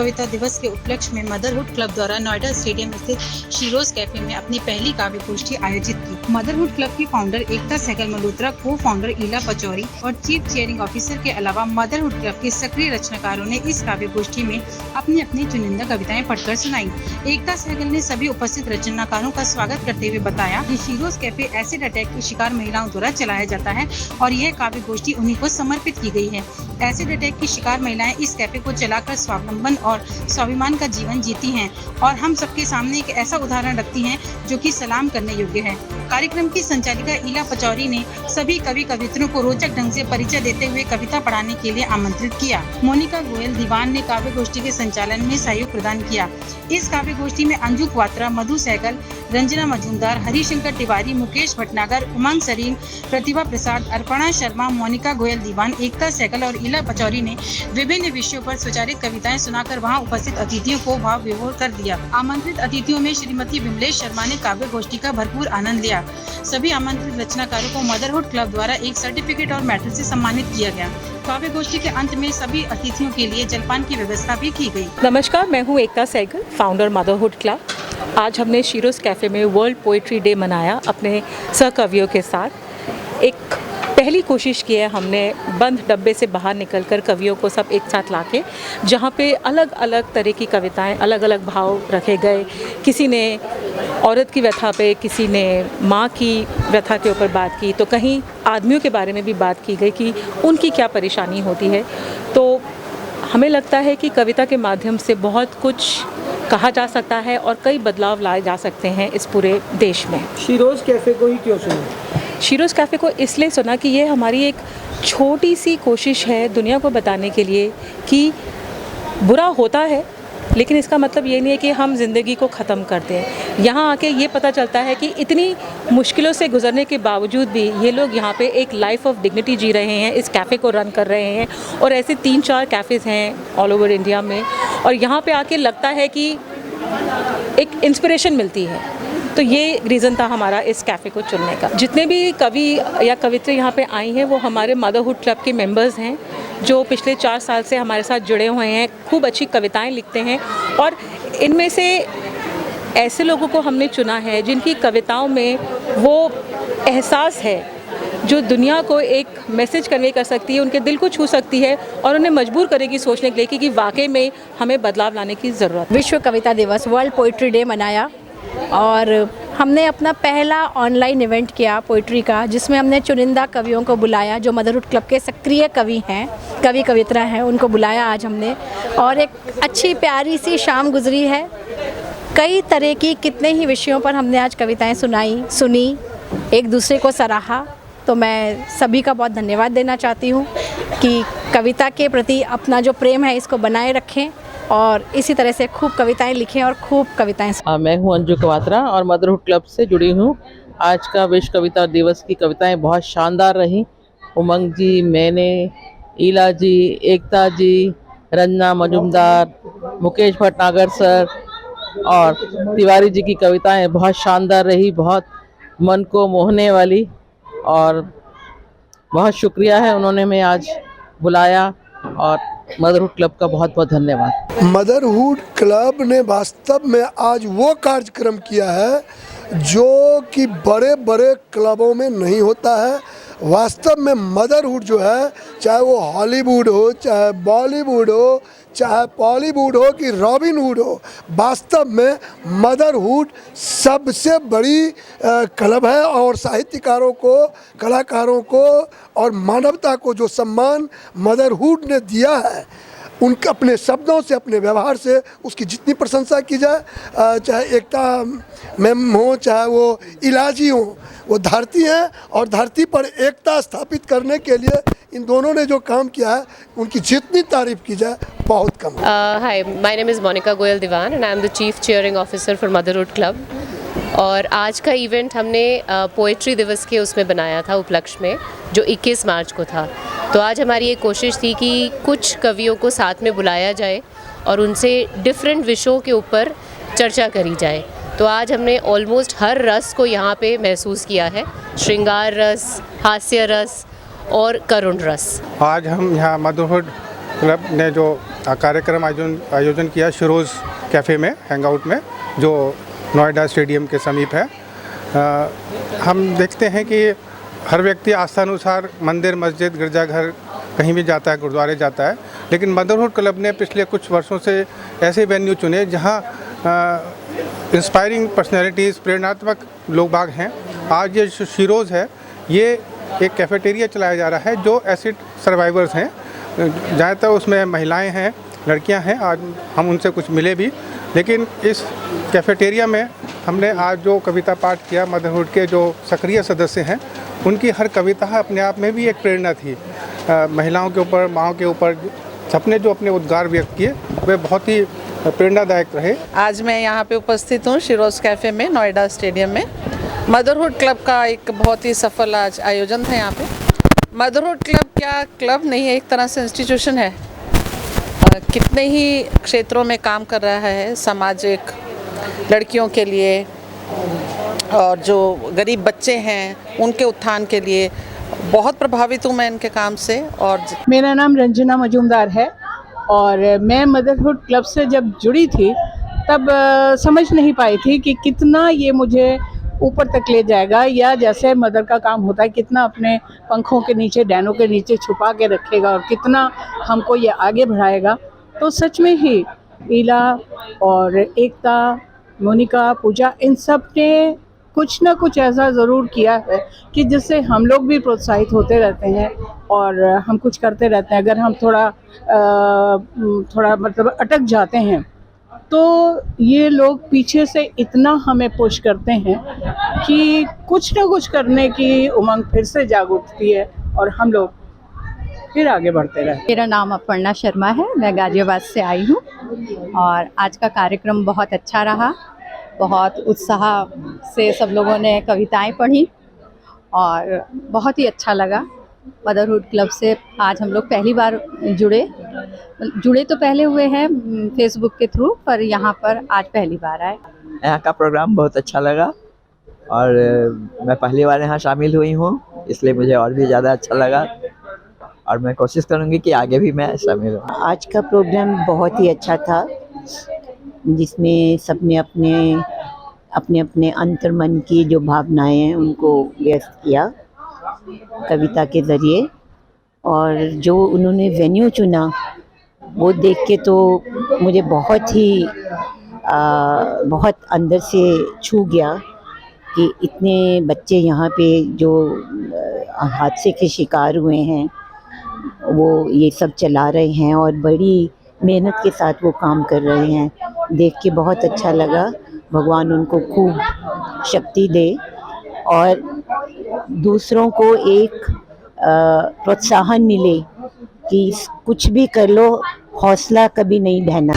कविता दिवस के उपलक्ष्य में मदरहुड क्लब द्वारा नोएडा स्टेडियम स्थित शीरोज कैफे में अपनी पहली काव्य गोष्ठी आयोजित की। मदरहुड क्लब की फाउंडर एकता सहगल मल्होत्रा, को फाउंडर ईला पचौरी और चीफ चेयरिंग ऑफिसर के अलावा मदरहुड क्लब के सक्रिय रचनाकारों ने इस काव्य गोष्ठी में अपनी अपनी चुनिंदा कविताएं पढ़कर सुनाई। एकता सहगल ने सभी उपस्थित रचनाकारों का स्वागत करते हुए बताया कि शीरोज कैफे एसिड अटैक की शिकार महिलाओं द्वारा चलाया जाता है और यह काव्य गोष्ठी उन्हीं को समर्पित की गई है। एसिड अटैक की शिकार महिलाएं इस कैफे को चलाकर स्वावलंबन और स्वाभिमान का जीवन जीती हैं और हम सबके सामने एक ऐसा उदाहरण रखती हैं जो कि सलाम करने योग्य है। कार्यक्रम की संचालिका ईला पचौरी ने सभी कवि कवित्रों को रोचक ढंग से परिचय देते हुए कविता पढ़ाने के लिए आमंत्रित किया। मोनिका गोयल दीवान ने काव्य गोष्ठी के संचालन में सहयोग प्रदान किया। इस काव्य गोष्ठी में अंजू क्वात्रा, मधु सहगल, रंजना मजूमदार, हरिशंकर तिवारी, मुकेश भटनागर, उमंग सरीन, प्रतिभा प्रसाद, अर्पणा शर्मा, मोनिका गोयल दीवान, एकता सहगल और ईला पचौरी ने विभिन्न विषयों पर स्वचारित कविताएं सुनाकर वहां उपस्थित अतिथियों को भाव विभोर कर दिया। आमंत्रित अतिथियों में श्रीमती विमलेश शर्मा ने काव्य गोष्ठी का भरपूर आनंद लिया। सभी आमंत्रित रचनाकारों को मदरहुड क्लब द्वारा एक सर्टिफिकेट और मेडल से सम्मानित किया गया। काव्य गोष्ठी के अंत में सभी अतिथियों के लिए जलपान की व्यवस्था भी की गई। नमस्कार, मैं हूँ एकता सहगल, फाउंडर मदरहुड क्लब। आज हमने शीरोज कैफ़े में वर्ल्ड पोइट्री डे मनाया अपने सहकवियों के साथ। एक पहली कोशिश की है हमने बंद डब्बे से बाहर निकलकर कवियों को सब एक साथ लाके, जहाँ पे अलग अलग तरह की कविताएं, अलग अलग भाव रखे गए। किसी ने औरत की व्यथा पे, किसी ने माँ की व्यथा के ऊपर बात की, तो कहीं आदमियों के बारे में भी बात की गई कि उनकी क्या परेशानी होती है। तो हमें लगता है कि कविता के माध्यम से बहुत कुछ कहा जा सकता है और कई बदलाव लाए जा सकते हैं इस पूरे देश में। शीरोज कैफ़े को ही क्यों चुना? शीरोज कैफ़े को इसलिए सुना कि ये हमारी एक छोटी सी कोशिश है दुनिया को बताने के लिए कि बुरा होता है, लेकिन इसका मतलब ये नहीं है कि हम ज़िंदगी को ख़त्म कर दें। यहाँ आके ये पता चलता है कि इतनी मुश्किलों से गुजरने के बावजूद भी ये लोग यहाँ पे एक लाइफ ऑफ डिग्निटी जी रहे हैं, इस कैफ़े को रन कर रहे हैं। और ऐसे 3-4 कैफ़ेज़ हैं ऑल ओवर इंडिया में, और यहाँ पे आके लगता है कि एक इंस्पिरेशन मिलती है। तो ये रीज़न था हमारा इस कैफ़े को चुनने का। जितने भी कवि या कवित्री यहाँ पे आई हैं वो हमारे मदरहुड क्लब के मेंबर्स हैं, जो पिछले 4 साल से हमारे साथ जुड़े हुए हैं। खूब अच्छी कविताएं लिखते हैं और इनमें से ऐसे लोगों को हमने चुना है जिनकी कविताओं में वो एहसास है जो दुनिया को एक मैसेज कन्वे कर सकती है, उनके दिल को छू सकती है और उन्हें मजबूर करेगी सोचने के लिए कि वाकई में हमें बदलाव लाने की ज़रूरत है। विश्व कविता दिवस वर्ल्ड पोइट्री डे मनाया और हमने अपना पहला ऑनलाइन इवेंट किया पोइट्री का, जिसमें हमने चुनिंदा कवियों को बुलाया जो मदरहुड क्लब के सक्रिय कवि हैं, कवि कवित्रा हैं, उनको बुलाया आज हमने। और एक अच्छी प्यारी सी शाम गुजरी है। कई तरह की कितने ही विषयों पर हमने आज कविताएं सुनी, एक दूसरे को सराहा। तो मैं सभी का बहुत धन्यवाद देना चाहती हूँ कि कविता के प्रति अपना जो प्रेम है इसको बनाए रखें और इसी तरह से खूब कविताएं लिखें और खूब कविताएं। मैं हूं अंजू क्वात्रा और मदरहुड क्लब से जुड़ी हूं। आज का विश्व कविता दिवस की कविताएं बहुत शानदार रही। उमंग जी, मैंने, ईला जी, एकता जी, रंजना मजूमदार, मुकेश भटनागर सर और तिवारी जी की कविताएं बहुत शानदार रही, बहुत मन को मोहने वाली। और बहुत शुक्रिया है उन्होंने हमें आज बुलाया और मदरहुड क्लब का बहुत बहुत धन्यवाद। मदरहुड क्लब ने वास्तव में आज वो कार्यक्रम किया है जो कि बड़े बड़े क्लबों में नहीं होता है। वास्तव में मदरहुड जो है, चाहे वो हॉलीवुड हो, चाहे बॉलीवुड हो, चाहे बॉलीवुड हो कि रॉबिनहुड हो, वास्तव में मदरहुड सबसे बड़ी क्लब है। और साहित्यकारों को, कलाकारों को और मानवता को जो सम्मान मदरहुड ने दिया है, उनके अपने शब्दों से, अपने व्यवहार से उसकी जितनी प्रशंसा की जाए, चाहे एकता मैम हो, चाहे वो इलाजी हो, वो धरती हैं और धरती पर एकता स्थापित करने के लिए इन दोनों ने जो काम किया है उनकी जितनी तारीफ की जाए बहुत कम है। Hi, my name is Monica Goyal Diwan and I am the Chief Cheering Officer for Motherhood Club। और आज का इवेंट हमने पोएट्री दिवस के उसमें बनाया था उपलक्ष्य में, जो 21 मार्च को था। तो आज हमारी एक कोशिश थी कि कुछ कवियों को साथ में बुलाया जाए और उनसे डिफरेंट विषयों के ऊपर चर्चा करी जाए। तो आज हमने ऑलमोस्ट हर रस को यहाँ पे महसूस किया है, श्रृंगार रस, हास्य रस और करुण रस। आज हम यहाँ मदरहुड क्लब ने जो कार्यक्रम आयोजन किया शिरोज़ कैफ़े में, हैंग आउट में, जो नोएडा स्टेडियम के समीप है। हम देखते हैं कि हर व्यक्ति आस्थानुसार मंदिर, मस्जिद, गिरजाघर कहीं भी जाता है, गुरुद्वारे जाता है, लेकिन मदरहुड क्लब ने पिछले कुछ वर्षों से ऐसे वेन्यू चुने जहां इंस्पायरिंग पर्सनैलिटीज़, प्रेरणात्मक लोग बाग हैं। आज ये शिरोज़ है, ये एक कैफेटेरिया चलाया जा रहा है जो एसिड सर्वाइवर्स हैं, ज़्यादातर उसमें महिलाएं हैं, लड़कियां हैं। आज हम उनसे कुछ मिले भी, लेकिन इस कैफेटेरिया में हमने आज जो कविता पाठ किया, मदरहुड के जो सक्रिय सदस्य हैं उनकी हर कविता अपने आप में भी एक प्रेरणा थी। महिलाओं के ऊपर, माँओं के ऊपर सबने जो अपने उद्गार व्यक्त किए वे बहुत ही प्रेरणादायक रहे। आज मैं यहाँ पे उपस्थित हूँ शिरोज़ कैफ़े में, नोएडा स्टेडियम में। मदरहुड क्लब का एक बहुत ही सफल आज आयोजन था यहाँ पे। मदरहुड क्लब क्या क्लब नहीं है, एक तरह से इंस्टीट्यूशन है। कितने ही क्षेत्रों में काम कर रहा है, सामाजिक, लड़कियों के लिए और जो गरीब बच्चे हैं उनके उत्थान के लिए। बहुत प्रभावित हूँ मैं इनके काम से। और मेरा नाम रंजना मजूमदार है और मैं मदरहुड क्लब से जब जुड़ी थी तब समझ नहीं पाई थी कि कितना ये मुझे ऊपर तक ले जाएगा, या जैसे मदर का काम होता है कितना अपने पंखों के नीचे, डैनों के नीचे छुपा के रखेगा और कितना हमको ये आगे बढ़ाएगा। तो सच में ही ईला और एकता, मोनिका, पूजा, इन सब ने कुछ ना कुछ ऐसा ज़रूर किया है कि जिससे हम लोग भी प्रोत्साहित होते रहते हैं और हम कुछ करते रहते हैं। अगर हम थोड़ा मतलब अटक जाते हैं तो ये लोग पीछे से इतना हमें पुश करते हैं कि कुछ ना कुछ करने की उमंग फिर से जाग उठती है और हम लोग फिर आगे बढ़ते रहे। मेरा नाम अपर्णा शर्मा है, मैं गाजियाबाद से आई हूँ और आज का कार्यक्रम बहुत अच्छा रहा। बहुत उत्साह से सब लोगों ने कविताएं पढ़ी और बहुत ही अच्छा लगा। मदरहुड क्लब से आज हम लोग पहली बार जुड़े तो पहले हुए हैं फेसबुक के थ्रू, पर यहाँ पर आज पहली बार आए। यहाँ का प्रोग्राम बहुत अच्छा लगा और मैं पहली बार यहाँ शामिल हुई हूँ, इसलिए मुझे और भी ज़्यादा अच्छा लगा और मैं कोशिश करूँगी कि आगे भी मैं शामिल हूँ। आज का प्रोग्राम बहुत ही अच्छा था, जिसमें सबने अपने अपने अंतर्मन की जो भावनाएं हैं उनको व्यक्त किया कविता के ज़रिए। और जो उन्होंने वेन्यू चुना वो देख के तो मुझे बहुत अंदर से छू गया कि इतने बच्चे यहाँ पे जो हादसे के शिकार हुए हैं वो ये सब चला रहे हैं और बड़ी मेहनत के साथ वो काम कर रहे हैं। देख के बहुत अच्छा लगा। भगवान उनको खूब शक्ति दे और दूसरों को एक प्रोत्साहन मिले कि कुछ भी कर लो, हौसला कभी नहीं ढहना।